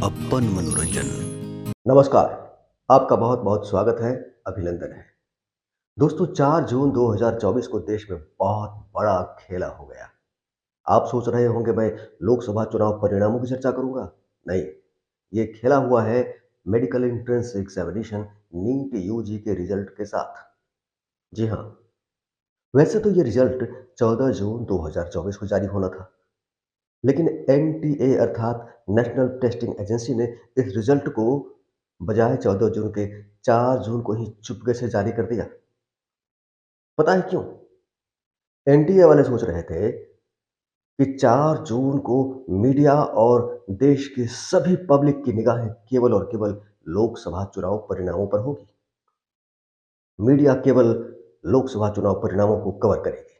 अपन मनोरंजन। नमस्कार। आपका बहुत बहुत स्वागत है, अभिनंदन है। दोस्तों, 4 जून 2024 को देश में बहुत बड़ा खेला हो गया। आप सोच रहे होंगे मैं लोकसभा चुनाव परिणामों की चर्चा करूंगा। नहीं, ये खेला हुआ है medical entrance examination NEET UG के रिजल्ट के साथ। जी हाँ, वैसे तो ये रिजल्ट 14 जून 2024 को जारी होना था, लेकिन एनटीए अर्थात नेशनल टेस्टिंग एजेंसी ने इस रिजल्ट को बजाय 14 जून के 4 जून को ही चुपके से जारी कर दिया। पता है क्यों? एनटीए वाले सोच रहे थे कि 4 जून को मीडिया और देश के सभी पब्लिक की निगाहें केवल और केवल लोकसभा चुनाव परिणामों पर होगी। मीडिया केवल लोकसभा चुनाव परिणामों को कवर करेगी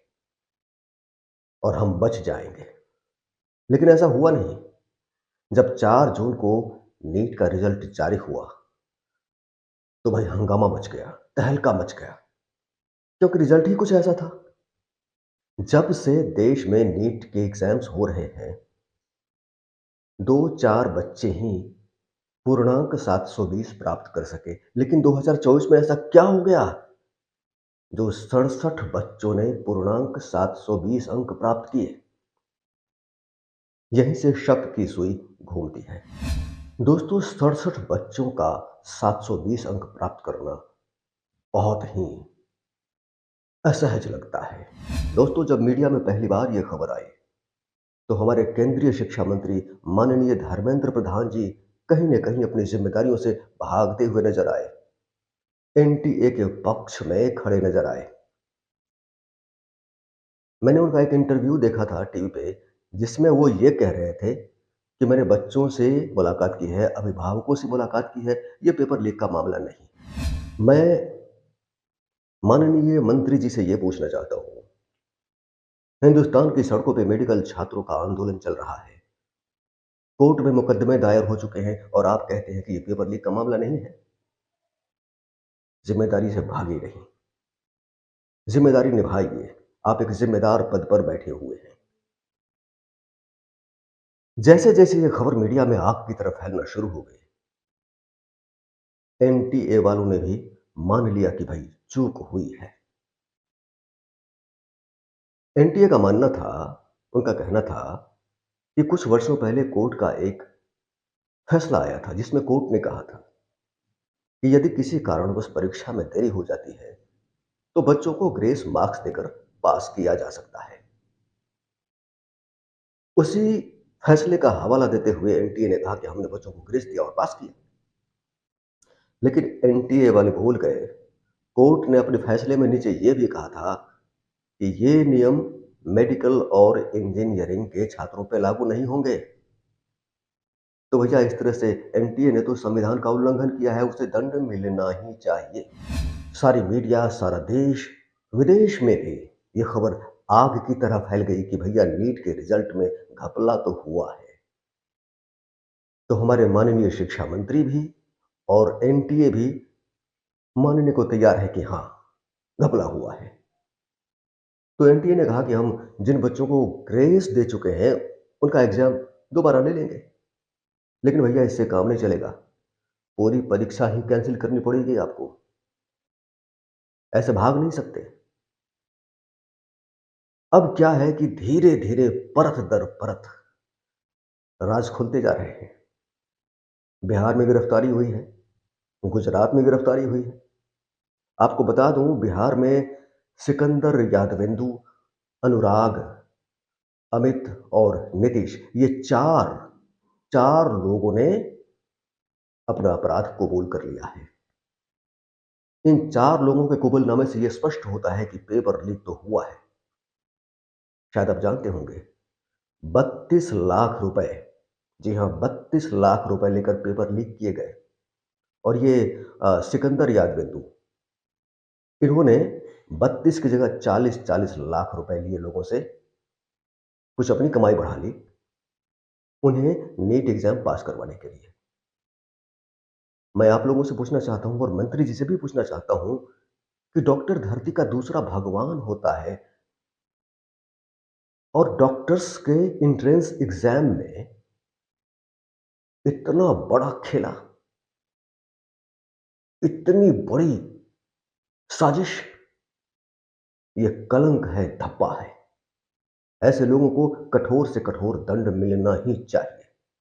और हम बच जाएंगे। लेकिन ऐसा हुआ नहीं। जब 4 जून को नीट का रिजल्ट जारी हुआ तो भाई हंगामा मच गया, तहलका मच गया, क्योंकि रिजल्ट ही कुछ ऐसा था। जब से देश में नीट के एग्जाम्स हो रहे हैं, 2-4 बच्चे ही पूर्णांक 720 प्राप्त कर सके। लेकिन 2024 में ऐसा क्या हो गया जो 67 बच्चों ने पूर्णांक 720 अंक प्राप्त किए? यहीं से शक की सुई घूमती है। दोस्तों, 67 बच्चों का 720 अंक प्राप्त करना बहुत ही असहज लगता है। दोस्तों, जब मीडिया में पहली बार यह खबर आई तो हमारे केंद्रीय शिक्षा मंत्री माननीय धर्मेंद्र प्रधान जी कहीं न कहीं अपनी जिम्मेदारियों से भागते हुए नजर आए, एनटीए के पक्ष में खड़े नजर आए। मैंने उनका एक इंटरव्यू देखा था टीवी पे, जिसमें वो ये कह रहे थे कि मैंने बच्चों से मुलाकात की है, अभिभावकों से मुलाकात की है, ये पेपर लीक का मामला नहीं। मैं माननीय मंत्री जी से ये पूछना चाहता हूँ, हिंदुस्तान की सड़कों पे मेडिकल छात्रों का आंदोलन चल रहा है, कोर्ट में मुकदमे दायर हो चुके हैं और आप कहते हैं कि ये पेपर लीक का मामला नहीं है। जिम्मेदारी से भागी नहीं, जिम्मेदारी निभाइए। आप एक जिम्मेदार पद पर बैठे हुए हैं। जैसे जैसे ये खबर मीडिया में आग की तरह फैलना शुरू हो गई, एनटीए वालों ने भी मान लिया कि भाई चूक हुई है। एनटीए का मानना था, उनका कहना था कि कुछ वर्षों पहले कोर्ट का एक फैसला आया था, जिसमें कोर्ट ने कहा था कि यदि किसी कारणवश परीक्षा में देरी हो जाती है तो बच्चों को ग्रेस मार्क्स देकर पास किया जा सकता है। उसी फैसले का हवाला देते हुए एनटीए ने कहा कि हमने बच्चों को ग्रेस दिया और पास किया। लेकिन एनटीए वाले भूल गए, कोर्ट ने अपने फैसले में नीचे यह भी कहा था कि ये नियम मेडिकल और इंजीनियरिंग के छात्रों पर लागू नहीं होंगे। तो भैया, इस तरह से एनटीए ने तो संविधान का उल्लंघन किया है, उसे दंड मिलना ही चाहिए। सारी मीडिया, सारा देश, विदेश में भी ये खबर आग की तरह फैल गई कि भैया नीट के रिजल्ट में घपला तो हुआ है। तो हमारे माननीय शिक्षा मंत्री भी और एनटीए भी मानने को तैयार है कि हाँ, घपला हुआ है। तो एनटीए ने कहा कि हम जिन बच्चों को ग्रेस दे चुके हैं उनका एग्जाम दोबारा ले लेंगे। लेकिन भैया, इससे काम नहीं चलेगा, पूरी परीक्षा ही कैंसिल करनी पड़ेगी आपको। ऐसे भाग नहीं सकते। अब क्या है कि धीरे धीरे परत दर परत राज खुलते जा रहे हैं। बिहार में गिरफ्तारी हुई है, गुजरात में गिरफ्तारी हुई है। आपको बता दूं, बिहार में सिकंदर यादवेंदु, अनुराग, अमित और नीतीश, ये चार चार लोगों ने अपना अपराध कबूल कर लिया है। इन 4 लोगों के कबूलनामे से यह स्पष्ट होता है कि पेपर लीक तो हुआ है। शायद आप जानते होंगे, 32 लाख रुपए, जी हाँ, 32 लाख रुपए लेकर पेपर लीक किए गए। और ये सिकंदर यादवेंदु, इन्होंने 32 की जगह 40-40 लाख रुपए लिए लोगों से, कुछ अपनी कमाई बढ़ा ली, उन्हें नीट एग्जाम पास करवाने के लिए। मैं आप लोगों से पूछना चाहता हूं और मंत्री जी से भी पूछना चाहता हूं कि डॉक्टर धरती का दूसरा भगवान होता है और डॉक्टर्स के एंट्रेंस एग्जाम में इतना बड़ा खेला, इतनी बड़ी साजिश, ये कलंक है, धब्बा है। ऐसे लोगों को कठोर से कठोर दंड मिलना ही चाहिए।